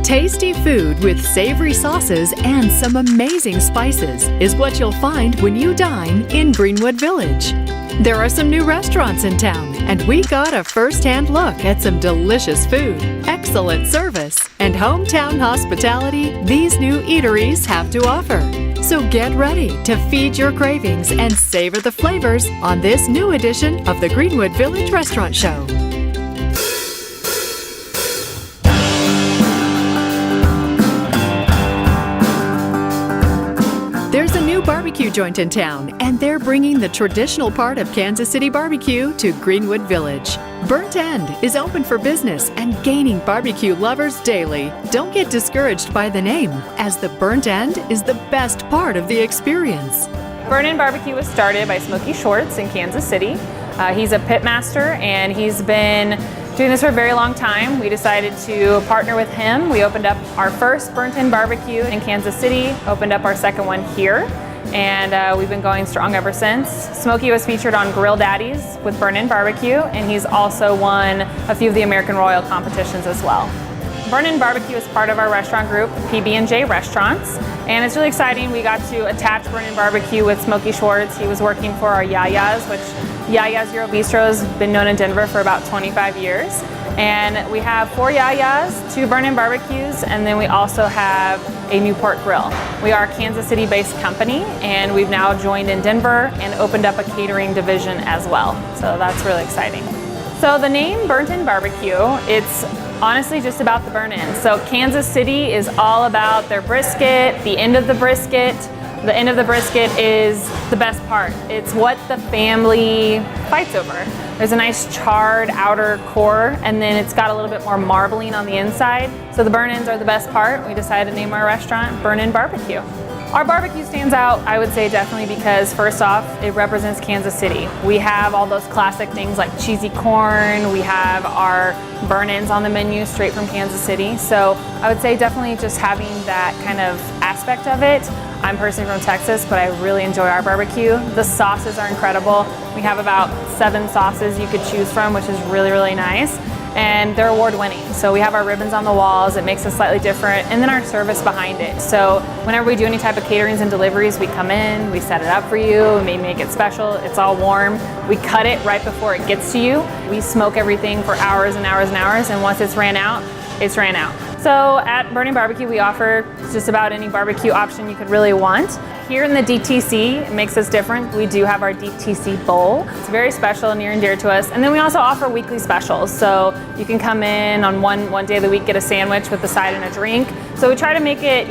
Tasty food with savory sauces and some amazing spices is what you'll find when you dine in Greenwood Village. There are some new restaurants in town, and we got a first-hand look at some delicious food, excellent service, and hometown hospitality these new eateries have to offer. So get ready to feed your cravings and savor the flavors on this new edition of the Greenwood Village Restaurant Show. There's a new barbecue joint in town, and they're bringing the traditional part of Kansas City barbecue to Greenwood Village. Burnt End is open for business and gaining barbecue lovers daily. Don't get discouraged by the name, as the Burnt End is the best part of the experience. Burnt End Barbecue was started by Smokey Schwartz in Kansas City. He's a pit master, and he's been doing this for a very long time. We decided to partner with him. We opened up our first Burnt End Barbecue in Kansas City, opened up our second one here, and we've been going strong ever since. Smokey was featured on Grill Daddies with Burnt End Barbecue, and he's also won a few of the American Royal competitions as well. Burnt End Barbecue is part of our restaurant group, PB&J Restaurants, and it's really exciting. We got to attach Burnt End Barbecue with Smokey Schwartz. He was working for our Yayas, which Yaya's Euro Bistro has been known in Denver for about 25 years. And we have 4 Yayas, 2 Burnt End Barbecues, and then we also have a Newport Grill. We are a Kansas City-based company, and we've now joined in Denver and opened up a catering division as well. So that's really exciting. So the name Burnt End Barbecue, it's honestly just about the burnt end. So Kansas City is all about their brisket, the end of the brisket. The end of the brisket is the best part. It's what the family fights over. There's a nice charred outer core, and then it's got a little bit more marbling on the inside. So the burnt ends are the best part. We decided to name our restaurant Burnt End Barbecue. Our barbecue stands out, I would say, definitely because first off, it represents Kansas City. We have all those classic things like cheesy corn. We have our burnt ends on the menu straight from Kansas City. So I would say definitely just having that kind of aspect of it. I'm personally from Texas, but I really enjoy our barbecue. The sauces are incredible. We have about 7 sauces you could choose from, which is really, really nice. And they're award-winning. So we have our ribbons on the walls, it makes us slightly different, and then our service behind it. So whenever we do any type of caterings and deliveries, we come in, we set it up for you, we make it special, it's all warm. We cut it right before it gets to you. We smoke everything for hours and hours and hours, and once it's ran out, it's ran out. So at Burnt End Barbecue, we offer just about any barbecue option you could really want. Here in the DTC, it makes us different. We do have our DTC bowl. It's very special and near and dear to us. And then we also offer weekly specials. So you can come in on one day of the week, get a sandwich with a side and a drink. So we try to make it,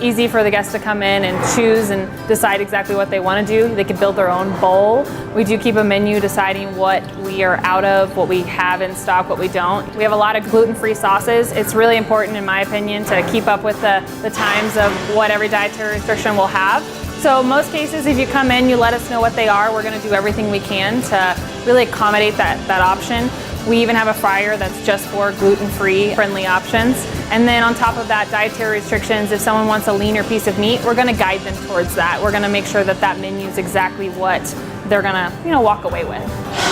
easy for the guests to come in and choose and decide exactly what they want to do. They can build their own bowl. We do keep a menu deciding what we are out of, what we have in stock, what we don't. We have a lot of gluten-free sauces. It's really important, in my opinion, to keep up with the times of what every dietary restriction will have. So most cases, if you come in, you let us know what they are. We're going to do everything we can to really accommodate that option. We even have a fryer that's just for gluten-free friendly options. And then on top of that, dietary restrictions. If someone wants a leaner piece of meat, we're going to guide them towards that. We're going to make sure that menu is exactly what they're going to, walk away with.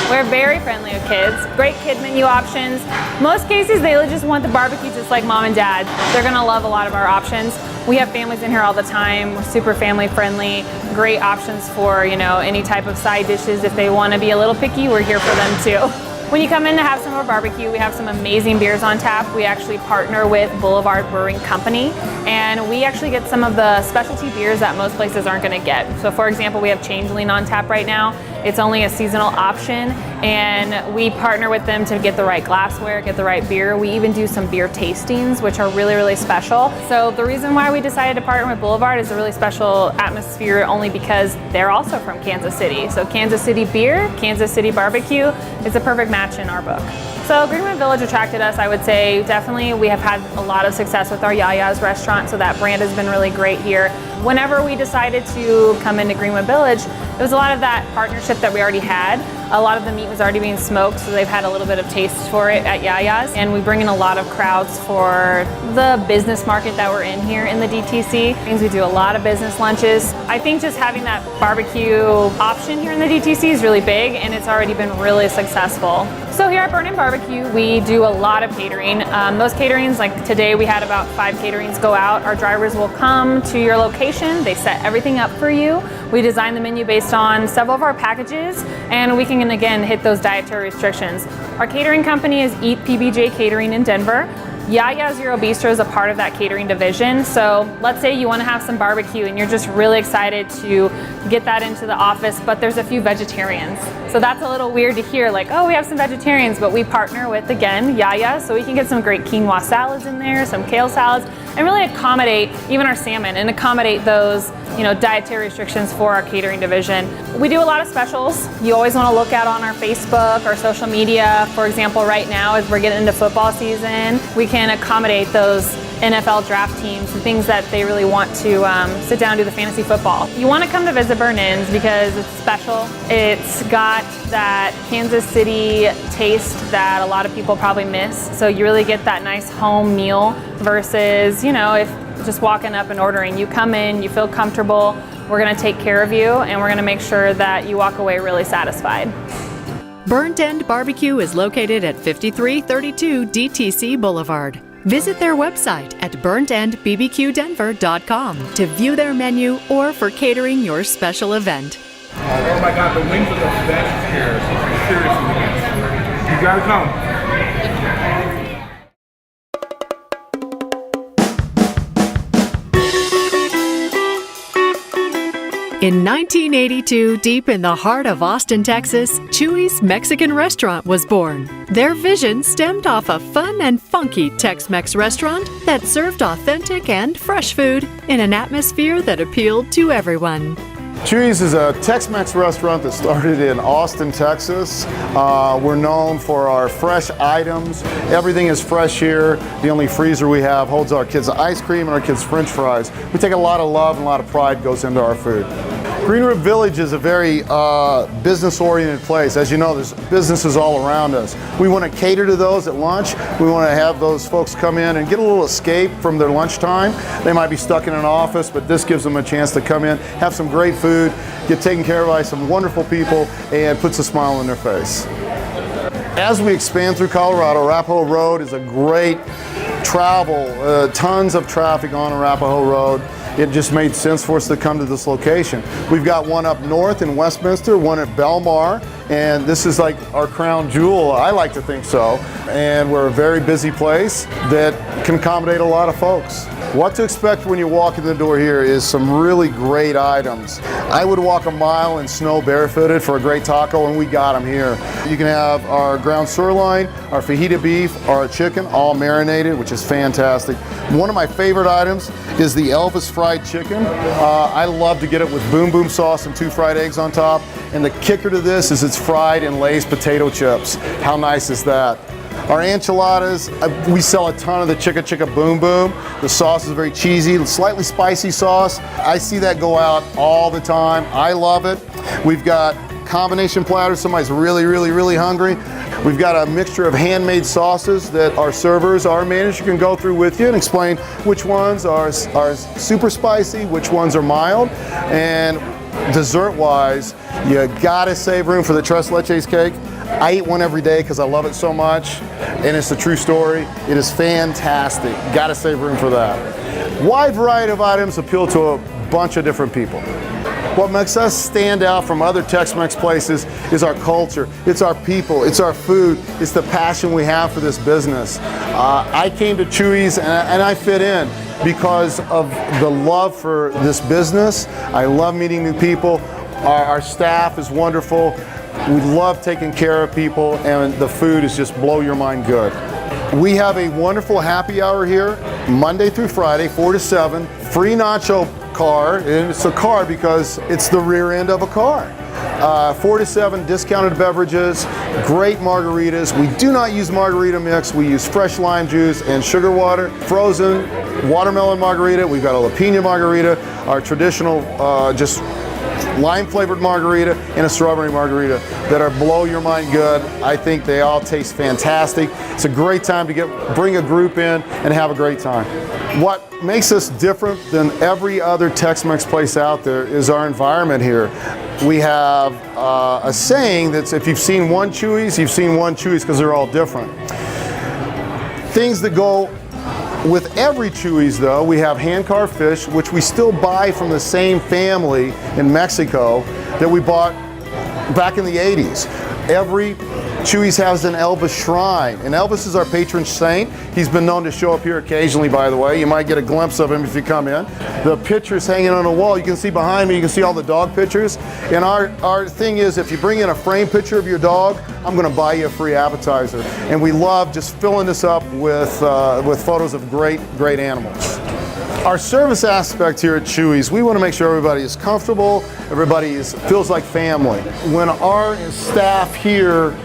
We're very friendly with kids. Great kid menu options. Most cases, they just want the barbecue just like mom and dad. They're going to love a lot of our options. We have families in here all the time. We're super family friendly. Great options for, any type of side dishes. If they want to be a little picky, we're here for them too. When you come in to have some of our barbecue, we have some amazing beers on tap. We actually partner with Boulevard Brewing Company, and we actually get some of the specialty beers that most places aren't going to get. So for example, we have Changeling on tap right now. It's only a seasonal option, and we partner with them to get the right glassware, get the right beer. We even do some beer tastings, which are really, really special. So the reason why we decided to partner with Boulevard is a really special atmosphere only because they're also from Kansas City. So Kansas City beer, Kansas City barbecue is a perfect match in our book. So Greenwood Village attracted us, I would say. Definitely we have had a lot of success with our Yaya's restaurant, so that brand has been really great here. Whenever we decided to come into Greenwood Village, it was a lot of that partnership that we already had. A lot of the meat was already being smoked, so they've had a little bit of taste for it at Yaya's. And we bring in a lot of crowds for the business market that we're in here in the DTC. We do a lot of business lunches. I think just having that barbecue option here in the DTC is really big, and it's already been really successful. So here at Burn In Barbecue, we do a lot of catering. Those caterings, like today we had about 5 caterings go out. Our drivers will come to your location, they set everything up for you. We design the menu based on several of our packages, and we can again hit those dietary restrictions. Our catering company is Eat PBJ Catering in Denver. Yaya Zero Bistro is a part of that catering division. So let's say you want to have some barbecue and you're just really excited to get that into the office, but there's a few vegetarians. So that's a little weird to hear, like, oh, we have some vegetarians, but we partner with, again, Yaya, so we can get some great quinoa salads in there, some kale salads, and really accommodate even our salmon and accommodate those, dietary restrictions for our catering division. We do a lot of specials. You always want to look out on our Facebook or social media. For example, right now, as we're getting into football season, we can accommodate those NFL draft teams, the things that they really want to sit down and do the fantasy football. You want to come to visit Burn In's because it's special. It's got that Kansas City taste that a lot of people probably miss. So you really get that nice home meal versus, if just walking up and ordering. You come in, you feel comfortable, we're going to take care of you, and we're going to make sure that you walk away really satisfied. Burnt End Barbecue is located at 5332 DTC Boulevard. Visit their website at burntendbbqdenver.com to view their menu or for catering your special event. Oh my God, the wings are the best here. Seriously, you gotta come. In 1982, deep in the heart of Austin, Texas, Chuy's Mexican Restaurant was born. Their vision stemmed off a fun and funky Tex-Mex restaurant that served authentic and fresh food in an atmosphere that appealed to everyone. Chuy's is a Tex-Mex restaurant that started in Austin, Texas. We're known for our fresh items. Everything is fresh here. The only freezer we have holds our kids' ice cream and our kids' french fries. We take a lot of love and a lot of pride goes into our food. Greenwood Village is a very business-oriented place. As you know, there's businesses all around us. We want to cater to those at lunch. We want to have those folks come in and get a little escape from their lunchtime. They might be stuck in an office, but this gives them a chance to come in, have some great food, get taken care of by some wonderful people, and puts a smile on their face. As we expand through Colorado, Arapahoe Road is a great travel, tons of traffic on Arapahoe Road. It just made sense for us to come to this location. We've got one up north in Westminster, one at Belmar, and this is like our crown jewel, I like to think so. And we're a very busy place that can accommodate a lot of folks. What to expect when you walk in the door here is some really great items. I would walk a mile in snow barefooted for a great taco, and we got them here. You can have our ground sirloin, our fajita beef, our chicken, all marinated, which is fantastic. One of my favorite items is the Elvis fried chicken. I love to get it with boom boom sauce and 2 fried eggs on top. And the kicker to this is it's fried in Lay's potato chips. How nice is that? Our enchiladas, we sell a ton of the Chicka Boom Boom. The sauce is very cheesy, slightly spicy sauce. I see that go out all the time. I love it. We've got combination platters. Somebody's really hungry. We've got a mixture of handmade sauces that our servers, our manager can go through with you and explain which ones are super spicy, which ones are mild. And dessert-wise, you gotta save room for the Tres Leches cake. I eat one every day because I love it so much, and it's a true story. It is fantastic. Gotta save room for that. Wide variety of items appeal to a bunch of different people. What makes us stand out from other Tex-Mex places is our culture. It's our people, it's our food, it's the passion we have for this business. I came to Chuy's and I fit in because of the love for this business. I love meeting new people. Our staff is wonderful. We love taking care of people, and the food is just blow your mind good. We have a wonderful happy hour here, Monday through Friday, 4 to 7. Free nacho car, and it's a car because it's the rear end of a car. 4 to 7 discounted beverages, great margaritas. We do not use margarita mix. We use fresh lime juice and sugar water. Frozen watermelon margarita. We've got a La Piña margarita. Our traditional just lime flavored margarita and a strawberry margarita that are blow your mind good. I think they all taste fantastic. It's a great time to bring a group in and have a great time. What makes us different than every other Tex-Mex place out there is our environment here. We have a saying that's if you've seen one Chuy's, you've seen one Chuy's because they're all different. Things that go with every Chuy's though, we have hand-carved fish, which we still buy from the same family in Mexico that we bought back in the 80s. Every Chuy's has an Elvis shrine, and Elvis is our patron saint. He's been known to show up here occasionally, by the way. You might get a glimpse of him if you come in. The pictures hanging on the wall, you can see behind me, you can see all the dog pictures. And our thing is, if you bring in a framed picture of your dog, I'm gonna buy you a free appetizer. And we love just filling this up with photos of great animals. Our service aspect here at Chuy's, we want to make sure everybody is comfortable, everybody feels like family. When our staff here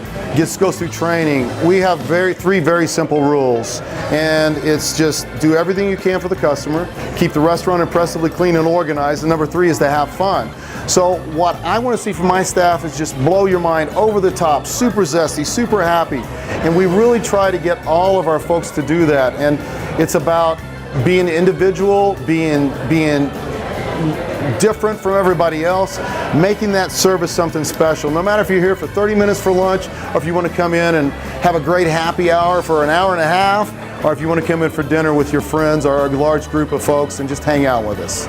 goes through training, we have three very simple rules, and it's just do everything you can for the customer, keep the restaurant impressively clean and organized, and number 3 is to have fun. So what I want to see from my staff is just blow your mind, over the top, super zesty, super happy, and we really try to get all of our folks to do that. And it's about being individual, being different from everybody else, making that service something special. No matter if you're here for 30 minutes for lunch, or if you want to come in and have a great happy hour for an hour and a half, or if you want to come in for dinner with your friends or a large group of folks and just hang out with us.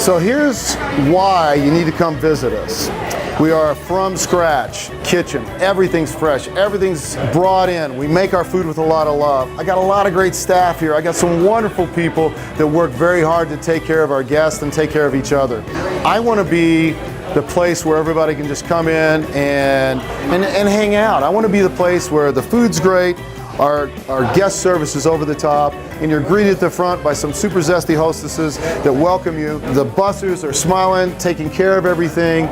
So here's why you need to come visit us. We are a from scratch kitchen. Everything's fresh, everything's brought in. We make our food with a lot of love. I got a lot of great staff here. I got some wonderful people that work very hard to take care of our guests and take care of each other. I want to be the place where everybody can just come in and hang out. I want to be the place where the food's great, our guest service is over the top, and you're greeted at the front by some super zesty hostesses that welcome you. The bussers are smiling, taking care of everything.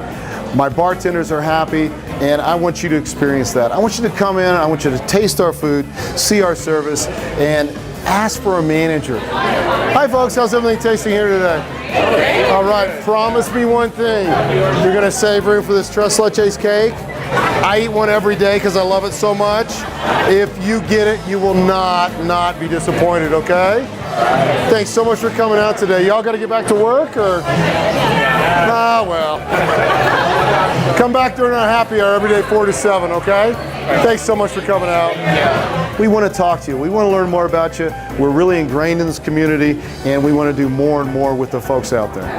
My bartenders are happy, and I want you to experience that. I want you to come in, I want you to taste our food, see our service, and ask for a manager. Hi folks, how's everything tasting here today? All right, promise me one thing. You're gonna save room for this Tres Leches cake. I eat one every day because I love it so much. If you get it, you will not be disappointed, okay? Thanks so much for coming out today. Y'all got to get back to work, or? Ah, well. Come back during our happy hour every day, 4 to 7, okay? Thanks so much for coming out. We want to talk to you. We want to learn more about you. We're really ingrained in this community, and we want to do more and more with the folks out there.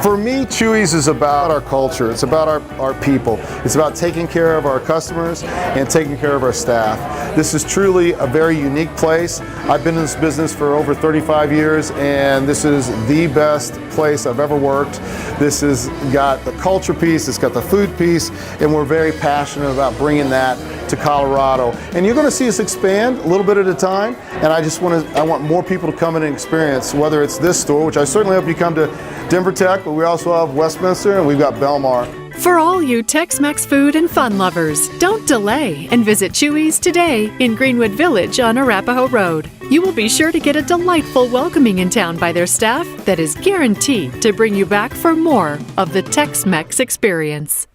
For me, Chuy's is about our culture. It's about our people. It's about taking care of our customers and taking care of our staff. This is truly a very unique place. I've been in this business for over 35 years, and this is the best place I've ever worked. This has got the culture piece, it's got the food piece, and we're very passionate about bringing that to Colorado. And you're going to see us expand a little bit at a time, and I want more people to come in and experience, whether it's this store, which I certainly hope you come to Denver Tech, but we also have Westminster, and we've got Belmar. For all you Tex-Mex food and fun lovers, don't delay and visit Chuy's today in Greenwood Village on Arapahoe Road. You will be sure to get a delightful welcoming in town by their staff that is guaranteed to bring you back for more of the Tex-Mex experience.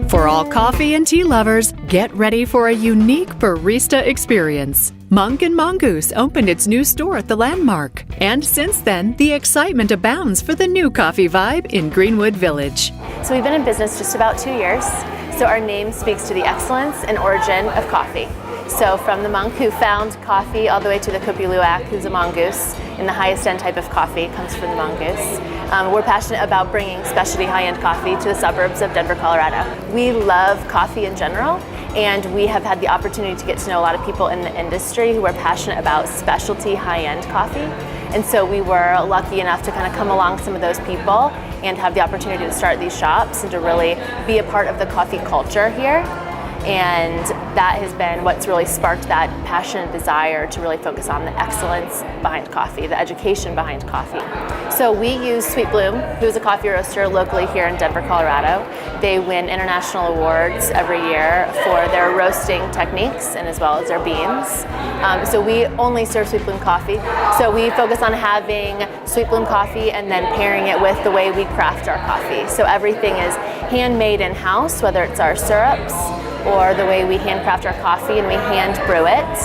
For all coffee and tea lovers, get ready for a unique barista experience. Monk and Mongoose opened its new store at the Landmark, and since then, the excitement abounds for the new coffee vibe in Greenwood Village. So we've been in business just about 2 years, so our name speaks to the excellence and origin of coffee. So from the monk who found coffee all the way to the Kupiluak, who's a mongoose, and the highest end type of coffee comes from the mongoose. We're passionate about bringing specialty high-end coffee to the suburbs of Denver, Colorado. We love coffee in general, and we have had the opportunity to get to know a lot of people in the industry who are passionate about specialty high-end coffee. And so we were lucky enough to kind of come along some of those people and have the opportunity to start these shops and to really be a part of the coffee culture here. And that has been what's really sparked that passion and desire to really focus on the excellence behind coffee, the education behind coffee. So we use Sweet Bloom, who's a coffee roaster locally here in Denver, Colorado. They win international awards every year for their roasting techniques and as well as their beans. So we only serve Sweet Bloom coffee. So we focus on having Sweet Bloom coffee and then pairing it with the way we craft our coffee. So everything is handmade in-house, whether it's our syrups or the way we handcraft our coffee and we hand brew it.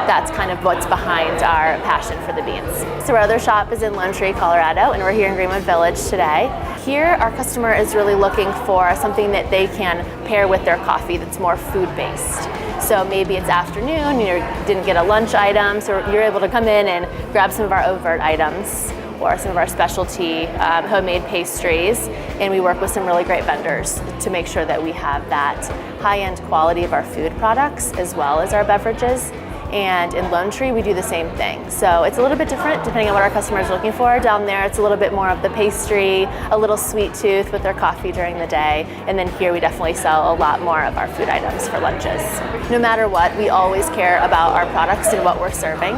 That's kind of what's behind our passion for the beans. So our other shop is in Lone Tree, Colorado, and we're here in Greenwood Village today. Here, our customer is really looking for something that they can pair with their coffee that's more food-based. So maybe it's afternoon, you didn't get a lunch item, so you're able to come in and grab some of our overt items or some of our specialty homemade pastries, and we work with some really great vendors to make sure that we have that high-end quality of our food products as well as our beverages. And in Lone Tree, we do the same thing. So it's a little bit different depending on what our customer is looking for. Down there, it's a little bit more of the pastry, a little sweet tooth with their coffee during the day. And then here, we definitely sell a lot more of our food items for lunches. No matter what, we always care about our products and what we're serving.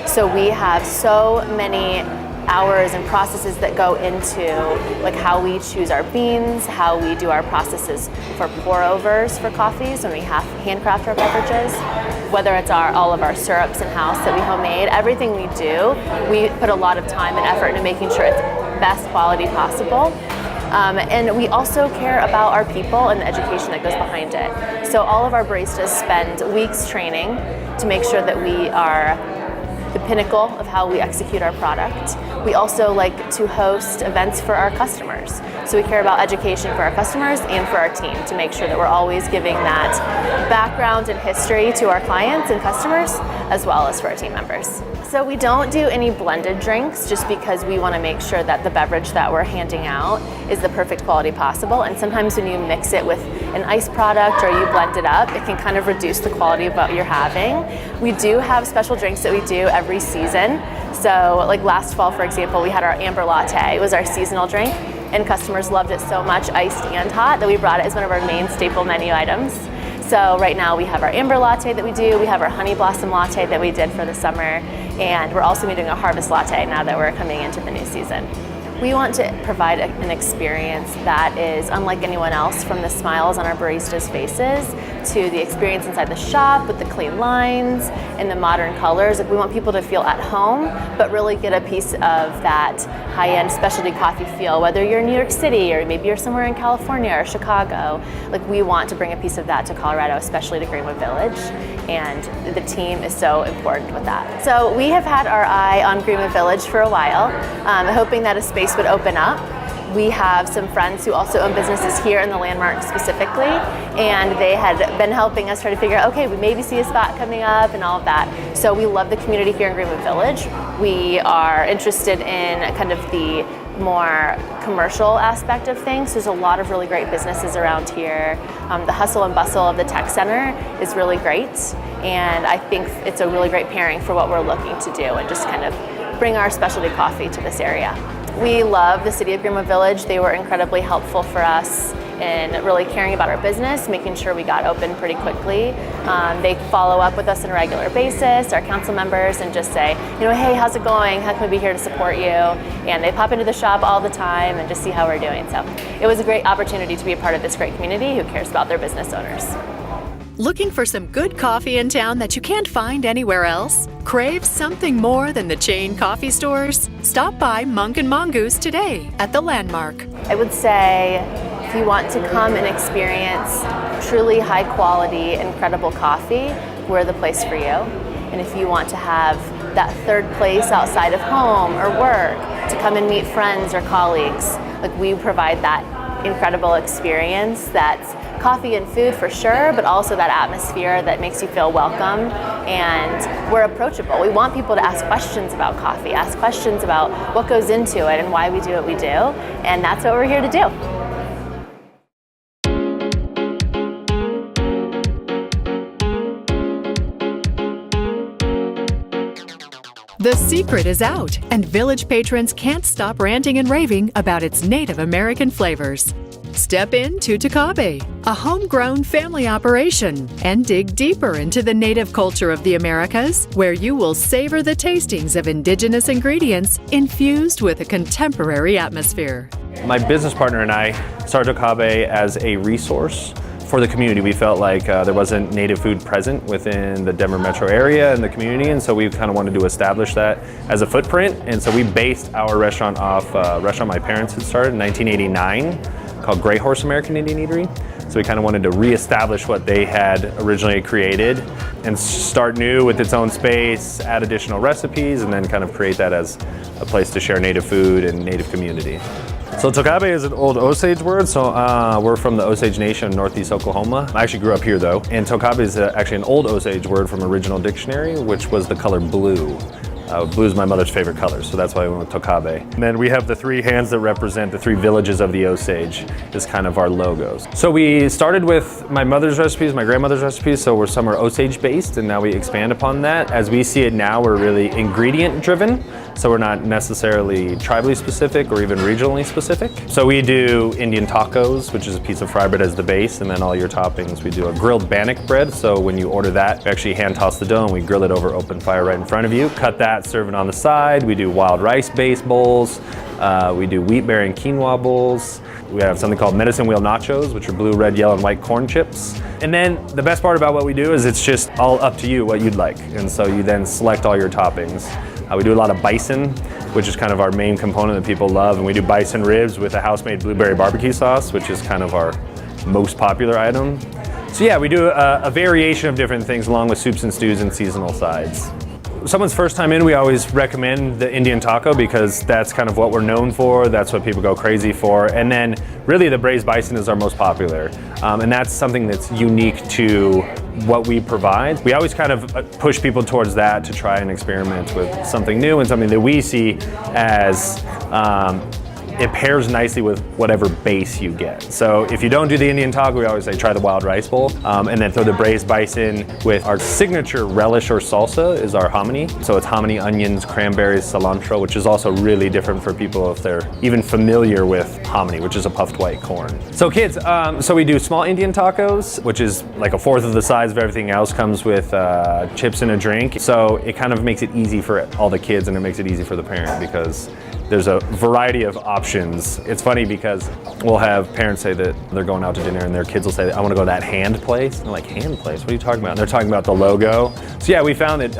So we have so many hours and processes that go into like how we choose our beans, how we do our processes for pour overs for coffees when we handcraft our beverages, whether it's all of our syrups in-house that we homemade, everything we do, we put a lot of time and effort into making sure it's best quality possible. And we also care about our people and the education that goes behind it. So all of our baristas spend weeks training to make sure that we are the pinnacle of how we execute our product. We also like to host events for our customers. So we care about education for our customers and for our team to make sure that we're always giving that background and history to our clients and customers as well as for our team members. So we don't do any blended drinks just because we want to make sure that the beverage that we're handing out is the perfect quality possible. And sometimes when you mix it with an ice product or you blend it up, it can kind of reduce the quality of what you're having. We do have special drinks that we do every season. So like last fall, for example, we had our Amber Latte. It was our seasonal drink and customers loved it so much, iced and hot, that we brought it as one of our main staple menu items. So right now we have our Amber Latte that we do, we have our Honey Blossom Latte that we did for the summer, and we're also doing a Harvest Latte now that we're coming into the new season. We want to provide an experience that is unlike anyone else, from the smiles on our baristas' faces to the experience inside the shop with the clean lines and the modern colors. Like, we want people to feel at home, but really get a piece of that high-end specialty coffee feel, whether you're in New York City or maybe you're somewhere in California or Chicago. Like, we want to bring a piece of that to Colorado, especially to Greenwood Village, and the team is so important with that. So we have had our eye on Greenwood Village for a while, hoping that a space would open up. We have some friends who also own businesses here in the Landmark specifically, and they had been helping us try to figure out, okay, we maybe see a spot coming up and all of that. So we love the community here in Greenwood Village. We are interested in kind of the more commercial aspect of things. There's a lot of really great businesses around here. The hustle and bustle of the tech center is really great, and I think it's a really great pairing for what we're looking to do and just kind of bring our specialty coffee to this area. We love the city of Greenwood Village. They were incredibly helpful for us in really caring about our business, making sure we got open pretty quickly. They follow up with us on a regular basis, our council members, and just say, hey, how's it going? How can we be here to support you? And they pop into the shop all the time and just see how we're doing. So it was a great opportunity to be a part of this great community who cares about their business owners. Looking for some good coffee in town that you can't find anywhere else? Crave something more than the chain coffee stores? Stop by Monk and Mongoose today at the Landmark. I would say if you want to come and experience truly high quality, incredible coffee, we're the place for you. And if you want to have that third place outside of home or work, to come and meet friends or colleagues, like, we provide that incredible experience that's coffee and food for sure, but also that atmosphere that makes you feel welcome, and we're approachable. We want people to ask questions about coffee, ask questions about what goes into it and why we do what we do, and that's what we're here to do. The secret is out, and Village patrons can't stop ranting and raving about its Native American flavors. Step into Tokabe, a homegrown family operation, and dig deeper into the native culture of the Americas, where you will savor the tastings of indigenous ingredients infused with a contemporary atmosphere. My business partner and I started Tokabe as a resource for the community. We felt like there wasn't native food present within the Denver metro area and the community, and so we kind of wanted to establish that as a footprint. And so we based our restaurant off a restaurant my parents had started in 1989 called Grey Horse American Indian Eatery. So we kind of wanted to reestablish what they had originally created and start new with its own space, add additional recipes, and then kind of create that as a place to share native food and native community. So Tokabe is an old Osage word, so we're from the Osage Nation in Northeast Oklahoma. I actually grew up here though, and Tokabe is actually an old Osage word from original dictionary, which was the color blue. Blue is my mother's favorite color, so that's why we went with Tokabe. And then we have the three hands that represent the three villages of the Osage is kind of our logos. So we started with my mother's recipes, my grandmother's recipes, so some are Osage based, and now we expand upon that. As we see it now, we're really ingredient driven, so we're not necessarily tribally specific or even regionally specific. So we do Indian tacos, which is a piece of fry bread as the base, and then all your toppings. We do a grilled bannock bread, so when you order that, we actually hand toss the dough and we grill it over open fire right in front of you. Cut that, serve it on the side. We do wild rice based bowls. We do wheat berry and quinoa bowls. We have something called medicine wheel nachos, which are blue, red, yellow, and white corn chips. And then the best part about what we do is it's just all up to you what you'd like. And so you then select all your toppings. We do a lot of bison, which is kind of our main component that people love. And we do bison ribs with a house-made blueberry barbecue sauce, which is kind of our most popular item. So yeah, we do a variation of different things along with soups and stews and seasonal sides. Someone's first time in, we always recommend the Indian taco because that's kind of what we're known for. That's what people go crazy for. And then really the braised bison is our most popular. And that's something that's unique to what we provide. We always kind of push people towards that to try and experiment with something new and something that we see as it pairs nicely with whatever base you get. So if you don't do the Indian taco, we always say try the wild rice bowl, and then throw the braised bison with our signature relish or salsa is our hominy. So it's hominy, onions, cranberries, cilantro, which is also really different for people if they're even familiar with hominy, which is a puffed white corn. So kids, so we do small Indian tacos, which is like a fourth of the size of everything else, comes with chips and a drink. So it kind of makes it easy for all the kids and it makes it easy for the parent because there's a variety of options. It's funny because we'll have parents say that they're going out to dinner and their kids will say, I want to go to that hand place. And they're like, hand place? What are you talking about? And they're talking about the logo. So yeah, we found that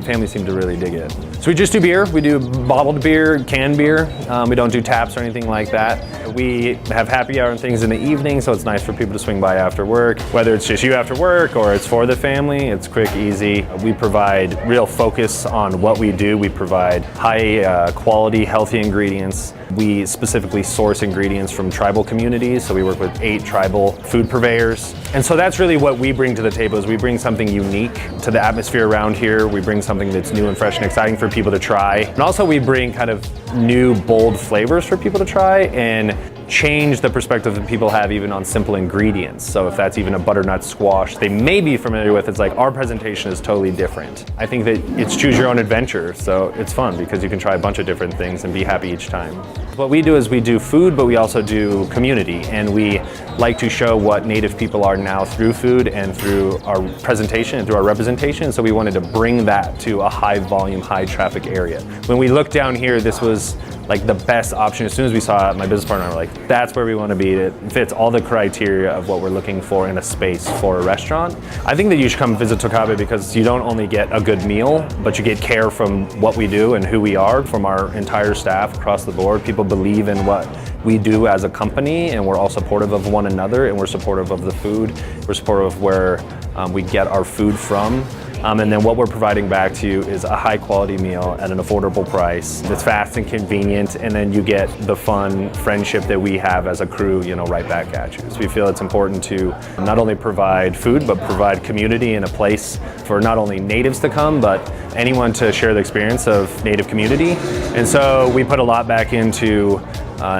families seem to really dig it. So we just do beer. We do bottled beer, canned beer. We don't do taps or anything like that. We have happy hour and things in the evening, so it's nice for people to swing by after work. Whether it's just you after work or it's for the family, it's quick, easy. We provide real focus on what we do. We provide high quality, healthy ingredients. We specifically source ingredients from tribal communities, so we work with 8 tribal food purveyors. And so that's really what we bring to the table is we bring something unique to the atmosphere around here. We bring something that's new and fresh and exciting for people to try. And also we bring kind of new, bold flavors for people to try and change the perspective that people have even on simple ingredients. So if that's even a butternut squash they may be familiar with, it's like our presentation is totally different. I think that it's choose your own adventure, so it's fun because you can try a bunch of different things and be happy each time. What we do is we do food, but we also do community, and we like to show what Native people are now through food and through our presentation and through our representation, so we wanted to bring that to a high volume, high traffic area. When we looked down here, this was like the best option. As soon as we saw it, my business partner and I were like, that's where we want to be. It fits all the criteria of what we're looking for in a space for a restaurant. I think that you should come visit Tokabe because you don't only get a good meal, but you get care from what we do and who we are from our entire staff across the board. People believe in what we do as a company, and we're all supportive of one another, and we're supportive of the food. We're supportive of where we get our food from. And then what we're providing back to you is a high quality meal at an affordable price. It's fast and convenient, and then you get the fun friendship that we have as a crew, right back at you. So we feel it's important to not only provide food, but provide community and a place for not only natives to come, but anyone to share the experience of Native community. And so we put a lot back into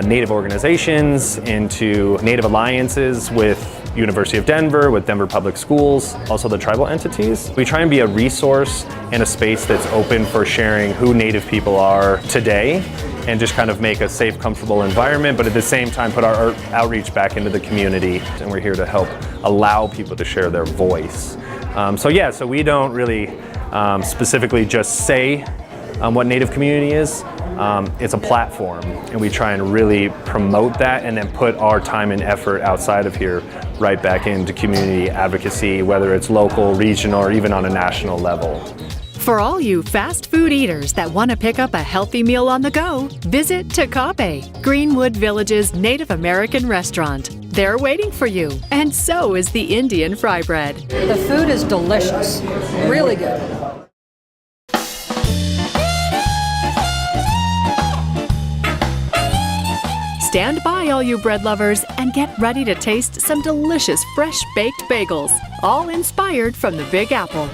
Native organizations, into Native alliances with University of Denver, with Denver Public Schools, also the tribal entities. We try and be a resource and a space that's open for sharing who Native people are today and just kind of make a safe, comfortable environment, but at the same time put our outreach back into the community. And we're here to help allow people to share their voice. So we don't really specifically just say what Native community is. It's a platform, and we try and really promote that and then put our time and effort outside of here right back into community advocacy, whether it's local, regional, or even on a national level. For all you fast food eaters that want to pick up a healthy meal on the go, visit Takabe, Greenwood Village's Native American restaurant. They're waiting for you, and so is the Indian fry bread. The food is delicious, really good. Stand by, all you bread lovers, and get ready to taste some delicious fresh baked bagels, all inspired from the Big Apple.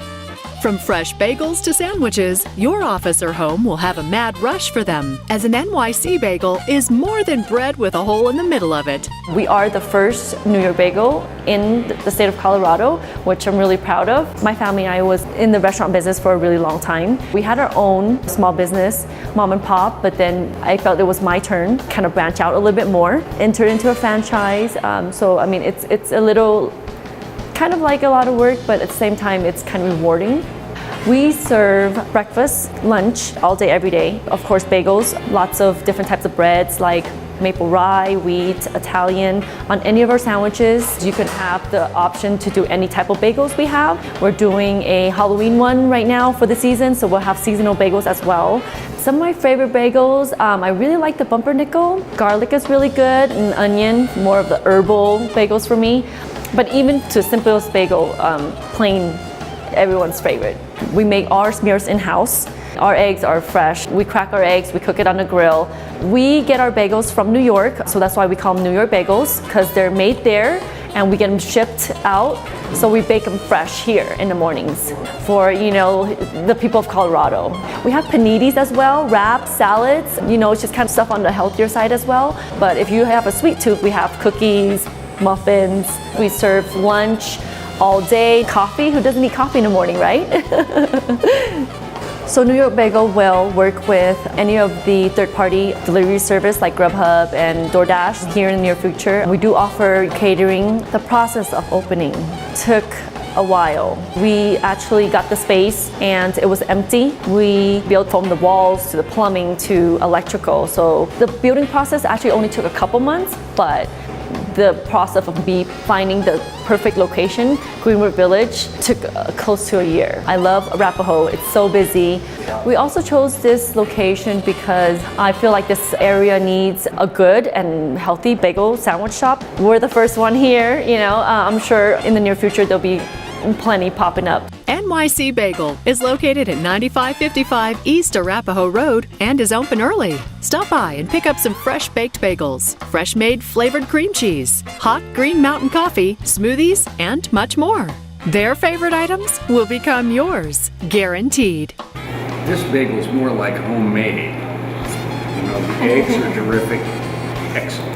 From fresh bagels to sandwiches, your office or home will have a mad rush for them, as an NYC bagel is more than bread with a hole in the middle of it. We are the first New York bagel in the state of Colorado, which I'm really proud of. My family and I was in the restaurant business for a really long time. We had our own small business, mom and pop, but then I felt it was my turn, kind of branch out a little bit more, enter into a franchise. It's a little kind of like a lot of work, but at the same time, it's kind of rewarding. We serve breakfast, lunch, all day, every day. Of course, bagels, lots of different types of breads like maple rye, wheat, Italian. On any of our sandwiches, you can have the option to do any type of bagels we have. We're doing a Halloween one right now for the season, so we'll have seasonal bagels as well. Some of my favorite bagels, I really like the bumpernickel. Garlic is really good, and onion, more of the herbal bagels for me. But even to simplest bagel, plain, everyone's favorite. We make our smears in-house. Our eggs are fresh. We crack our eggs, we cook it on the grill. We get our bagels from New York, so that's why we call them New York bagels, because they're made there and we get them shipped out. So we bake them fresh here in the mornings for, the people of Colorado. We have paninis as well, wraps, salads. It's just kind of stuff on the healthier side as well. But if you have a sweet tooth, we have cookies, muffins. We serve lunch all day. Coffee, who doesn't eat coffee in the morning, right? So New York Bagel will work with any of the third-party delivery service like Grubhub and DoorDash here in the near future. We do offer catering. The process of opening took a while. We actually got the space and it was empty. We built from the walls to the plumbing to electrical. So the building process actually only took a couple months, but the process of me finding the perfect location, Greenwood Village, took close to a year. I love Arapahoe, it's so busy. We also chose this location because I feel like this area needs a good and healthy bagel sandwich shop. We're the first one here, I'm sure in the near future there'll be plenty popping up. NYC Bagel is located at 9555 East Arapahoe Road and is open early. Stop by and pick up some fresh baked bagels, fresh made flavored cream cheese, hot green mountain coffee, smoothies, and much more. Their favorite items will become yours, guaranteed. This bagel is more like homemade. The eggs are terrific, excellent.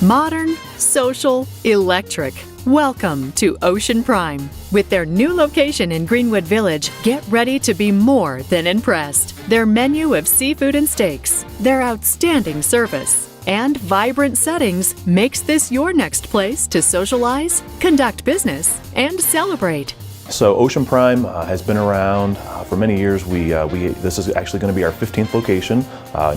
Modern, social, electric. Welcome to Ocean Prime. With their new location in Greenwood Village, get ready to be more than impressed. Their menu of seafood and steaks, their outstanding service, and vibrant settings makes this your next place to socialize, conduct business, and celebrate. So Ocean Prime has been around for many years. This is actually going to be our 15th location.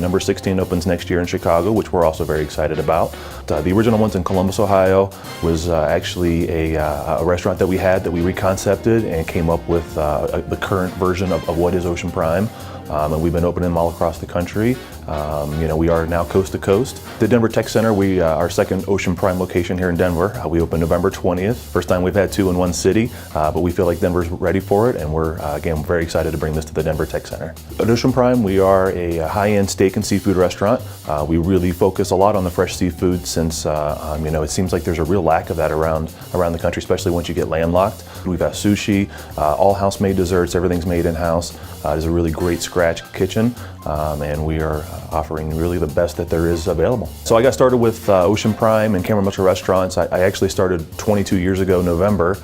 Number 16 opens next year in Chicago, which we're also very excited about. The original ones in Columbus, Ohio, was actually a restaurant that we reconcepted and came up with the current version of what is Ocean Prime. And we've been opening them all across the country. We are now coast to coast. The Denver Tech Center, our second Ocean Prime location here in Denver. We opened November 20th. First time we've had two in one city, but we feel like Denver's ready for it, and we're, again, very excited to bring this to the Denver Tech Center. At Ocean Prime, we are a high-end steak and seafood restaurant. We really focus a lot on the fresh seafood since, it seems like there's a real lack of that around the country, especially once you get landlocked. We've got sushi, all house-made desserts, everything's made in-house. There's a really great scratch kitchen, and we are offering really the best that there is available. So I got started with Ocean Prime and Cameron Mitchell Restaurants. I actually started 22 years ago, November,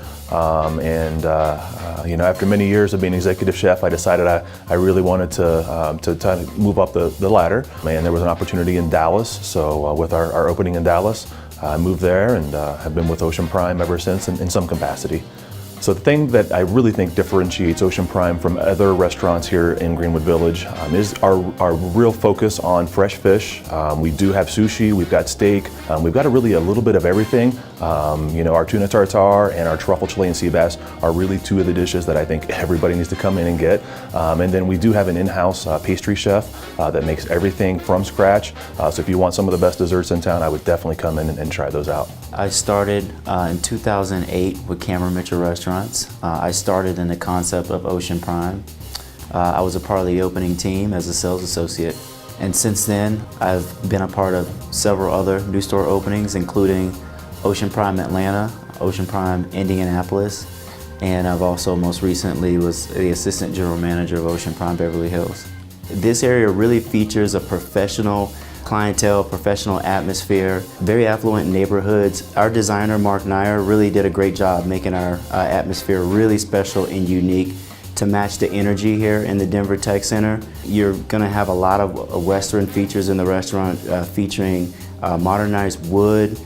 you know, after many years of being executive chef, I decided I really wanted to move up the ladder, and there was an opportunity in Dallas. So with our opening in Dallas, I moved there and have been with Ocean Prime ever since in some capacity. So the thing that I really think differentiates Ocean Prime from other restaurants here in Greenwood Village is our real focus on fresh fish. We do have sushi, we've got steak, we've got a little bit of everything. You know, our tuna tartare and our truffle Chilean sea bass are really two of the dishes that I think everybody needs to come in and get. And then we do have an in-house pastry chef that makes everything from scratch. So if you want some of the best desserts in town, I would definitely come in and try those out. I started in 2008 with Cameron Mitchell Restaurants. I started in the concept of Ocean Prime. I was a part of the opening team as a sales associate. And since then, I've been a part of several other new store openings, including Ocean Prime Atlanta, Ocean Prime Indianapolis, and I've also most recently was the assistant general manager of Ocean Prime Beverly Hills. This area really features a professional clientele, professional atmosphere, very affluent neighborhoods. Our designer, Mark Nyer, really did a great job making our atmosphere really special and unique to match the energy here in the Denver Tech Center. You're gonna have a lot of Western features in the restaurant, featuring modernized wood,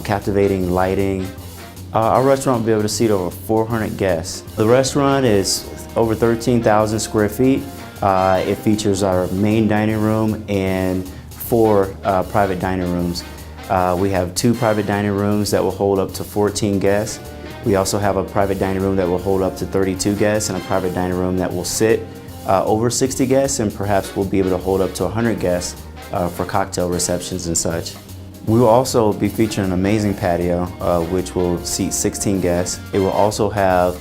captivating lighting. Our restaurant will be able to seat over 400 guests. The restaurant is over 13,000 square feet. It features our main dining room and 4 private dining rooms. We have 2 private dining rooms that will hold up to 14 guests. We also have a private dining room that will hold up to 32 guests and a private dining room that will sit over 60 guests and perhaps will be able to hold up to 100 guests for cocktail receptions and such. We will also be featuring an amazing patio which will seat 16 guests. It will also have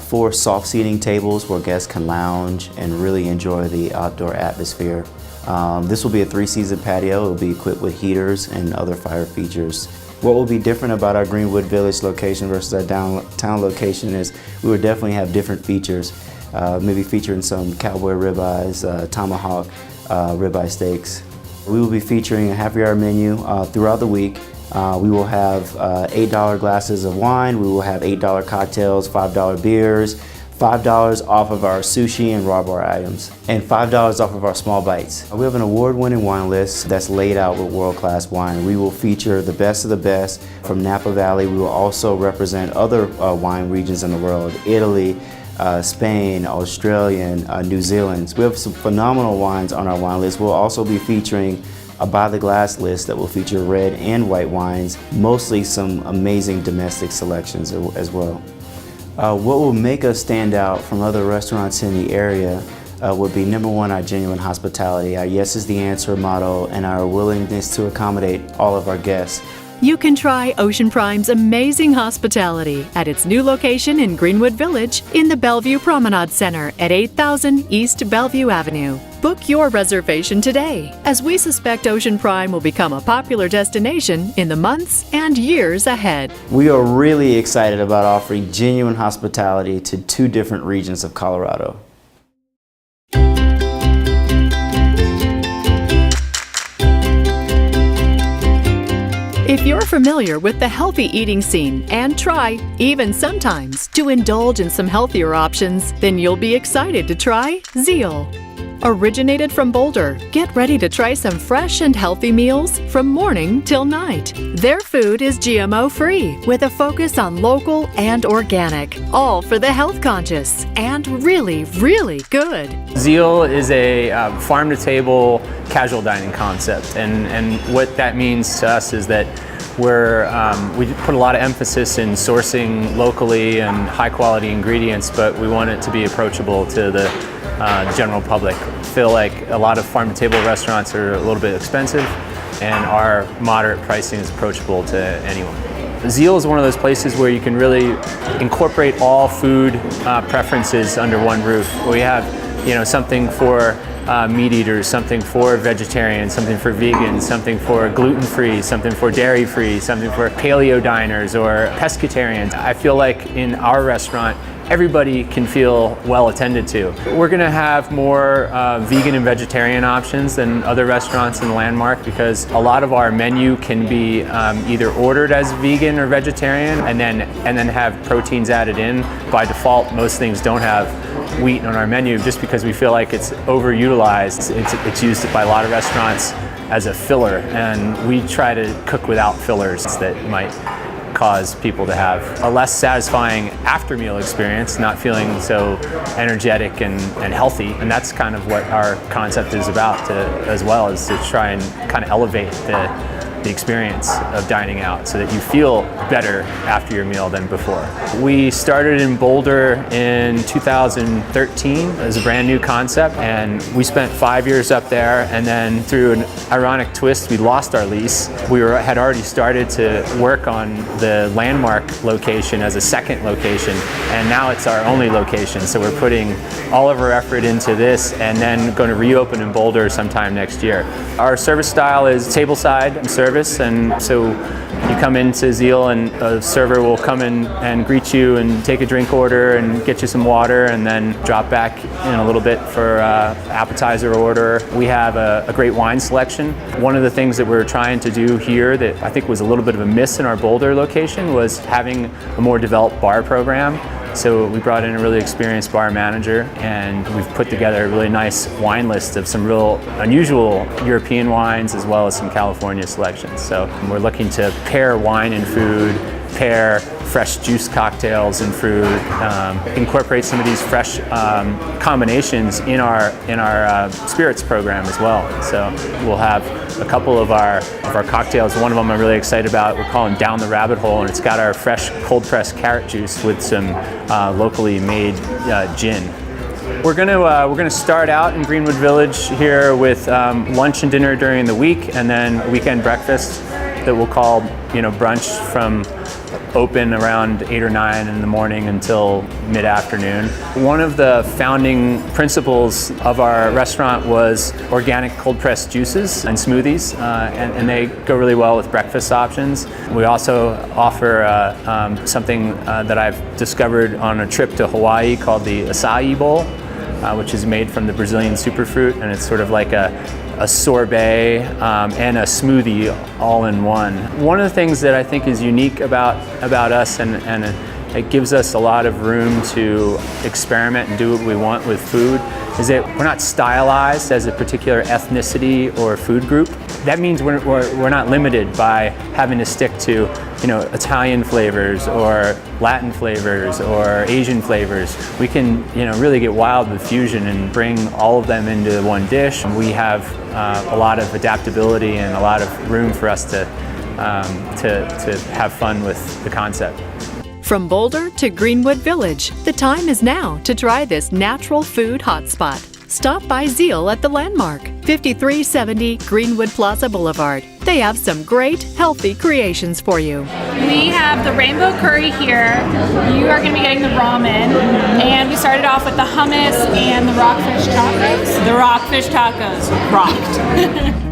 4 soft seating tables where guests can lounge and really enjoy the outdoor atmosphere. This will be a 3-season patio. It will be equipped with heaters and other fire features. What will be different about our Greenwood Village location versus our downtown location is we will definitely have different features, maybe featuring some cowboy ribeyes, tomahawk ribeye steaks. We will be featuring a happy hour menu throughout the week. We will have $8 glasses of wine. We will have $8 cocktails, $5 beers, $5 off of our sushi and raw bar items, and $5 off of our small bites. We have an award-winning wine list that's laid out with world-class wine. We will feature the best of the best from Napa Valley. We will also represent other wine regions in the world, Italy, Spain, Australia, New Zealand. We have some phenomenal wines on our wine list. We'll also be featuring a by the glass list that will feature red and white wines, mostly some amazing domestic selections as well. What will make us stand out from other restaurants in the area would be number 1, our genuine hospitality, our yes is the answer motto, and our willingness to accommodate all of our guests. You can try Ocean Prime's amazing hospitality at its new location in Greenwood Village in the Bellevue Promenade Center at 8000 East Bellevue Avenue. Book your reservation today, as we suspect Ocean Prime will become a popular destination in the months and years ahead. We are really excited about offering genuine hospitality to 2 different regions of Colorado. If you're familiar with the healthy eating scene and try, even sometimes, to indulge in some healthier options, then you'll be excited to try Zeal. Originated from Boulder, get ready to try some fresh and healthy meals from morning till night. Their food is GMO-free, with a focus on local and organic, all for the health conscious, and really, really good. Zeal is a farm-to-table casual dining concept, and what that means to us is that we put a lot of emphasis in sourcing locally and high-quality ingredients, but we want it to be approachable to the general public. I feel like a lot of farm-to-table restaurants are a little bit expensive, and our moderate pricing is approachable to anyone. Zeal is one of those places where you can really incorporate all food preferences under one roof. We have, something for meat eaters, something for vegetarians, something for vegans, something for gluten-free, something for dairy-free, something for paleo diners or pescatarians. I feel like in our restaurant, everybody can feel well attended to. We're going to have more vegan and vegetarian options than other restaurants in the Landmark because a lot of our menu can be either ordered as vegan or vegetarian and then have proteins added in. By default, most things don't have wheat on our menu just because we feel like it's overutilized. It's used by a lot of restaurants as a filler, and we try to cook without fillers that might cause people to have a less satisfying after meal experience, not feeling so energetic and healthy. And that's kind of what our concept is about as well, is to try and kind of elevate the experience of dining out so that you feel better after your meal than before. We started in Boulder in 2013 as a brand new concept, and we spent 5 years up there, and then through an ironic twist, we lost our lease. We had already started to work on the Landmark location as a second location, and now it's our only location. So we're putting all of our effort into this and then going to reopen in Boulder sometime next year. Our service style is tableside service, and so you come into Zeal and a server will come in and greet you and take a drink order and get you some water and then drop back in a little bit for appetizer order. We have a great wine selection. One of the things that we're trying to do here that I think was a little bit of a miss in our Boulder location was having a more developed bar program. So we brought in a really experienced bar manager, and we've put together a really nice wine list of some real unusual European wines as well as some California selections. So we're looking to pair wine and food, pair fresh juice cocktails and fruit, incorporate some of these fresh combinations in our spirits program as well. So we'll have a couple of our cocktails. One of them I'm really excited about. We're calling Down the Rabbit Hole, and it's got our fresh cold pressed carrot juice with some locally made gin. We're gonna start out in Greenwood Village here with lunch and dinner during the week, and then a weekend breakfast that we'll call brunch, from open around 8 or 9 in the morning until mid-afternoon. One of the founding principles of our restaurant was organic cold-pressed juices and smoothies, and they go really well with breakfast options. We also offer something that I've discovered on a trip to Hawaii called the acai bowl, which is made from the Brazilian superfruit, and it's sort of like a sorbet and a smoothie all in one. One of the things that I think is unique about us, and it gives us a lot of room to experiment and do what we want with food, is that we're not stylized as a particular ethnicity or food group. That means we're not limited by having to stick to Italian flavors or Latin flavors or Asian flavors. We can really get wild with fusion and bring all of them into one dish. We have a lot of adaptability and a lot of room for us to have fun with the concept. From Boulder to Greenwood Village, the time is now to try this natural food hotspot. Stop by Zeal at the Landmark, 5370 Greenwood Plaza Boulevard. They have some great, healthy creations for you. We have the rainbow curry here. You are going to be getting the ramen. And we started off with the hummus and the rockfish tacos. The rockfish tacos rocked.